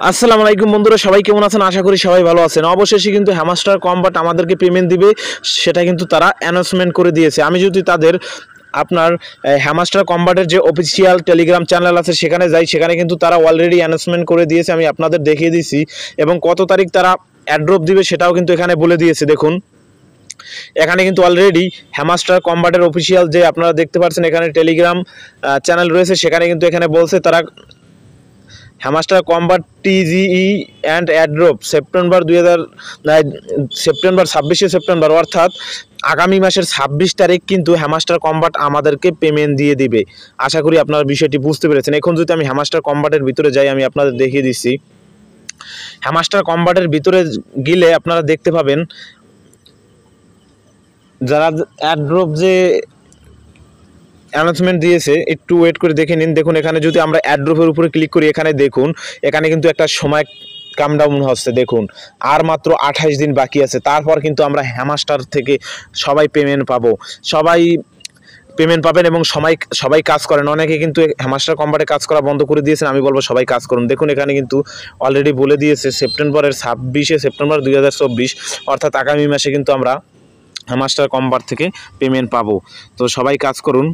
আসসালামু আলাইকুম বন্ধুরা, সবাই কেমন আছেন? আশা করি সবাই ভালো আছেন। অবশেষে কিন্তু হ্যামাস্টার কম্বাট আমাদেরকে পেমেন্ট দিবে, সেটা কিন্তু তারা অ্যানাউন্সমেন্ট করে দিয়েছে। আমি যদি তাদের আপনার হ্যামাস্টার কম্বাটের যে অফিসিয়াল টেলিগ্রাম চ্যানেল আছে সেখানে যাই, সেখানে কিন্তু তারা অলরেডি অ্যানাউন্সমেন্ট করে দিয়েছে। আমি আপনাদের দেখিয়ে দিয়েছি এবং কত তারিখ তারা অ্যাড্রপ দিবে সেটাও কিন্তু এখানে বলে দিয়েছে। দেখুন এখানে কিন্তু অলরেডি হ্যামাস্টার কম্বাটের অফিসিয়াল যে আপনারা দেখতে পাচ্ছেন এখানে টেলিগ্রাম চ্যানেল রয়েছে, সেখানে কিন্তু এখানে বলছে তারা hamster kombat TGE and airdrop September 26শে সেপ্টেম্বর অর্থাৎ আগামী মাসের 26 তারিখ কিন্তু হ্যামাস্টার কম্বাট আমাদেরকে পেমেন্ট দিয়ে দিবে। আশা করি আপনারা বিষয়টি বুঝতে পেরেছেন। এখন যদি আমি হ্যামাস্টার কম্বাটের ভিতরে যাই, আমি আপনাদের দেখিয়ে দিচ্ছি। হ্যামাস্টার কম্বাটের ভিতরে গেলে আপনারা দেখতে পাবেন যারা অ্যাড্রপ যে অ্যানাউন্সমেন্ট দিয়েছে, একটু ওয়েট করে দেখে নিন। দেখুন এখানে যদি আমরা অ্যাড্রপের উপরে ক্লিক করি, এখানে দেখুন এখানে কিন্তু একটা সময় কামডাউন হচ্ছে। দেখুন আর মাত্র 28 দিন বাকি আছে, তারপর কিন্তু আমরা হ্যামাস্টার থেকে সবাই পেমেন্ট পাবো। সবাই পেমেন্ট পাবেন এবং সবাই কাজ করেন। অনেকে কিন্তু হ্যামাস্টার কম্বাটে কাজ করা বন্ধ করে দিয়েছেন, আমি বলবো সবাই কাজ করুন। দেখুন এখানে কিন্তু অলরেডি বলে দিয়েছে সেপ্টেম্বরের 26শে সেপ্টেম্বর 2024 অর্থাৎ আগামী মাসে কিন্তু আমরা হ্যামাস্টার কম্বাট থেকে পেমেন্ট পাবো। তো সবাই কাজ করুন।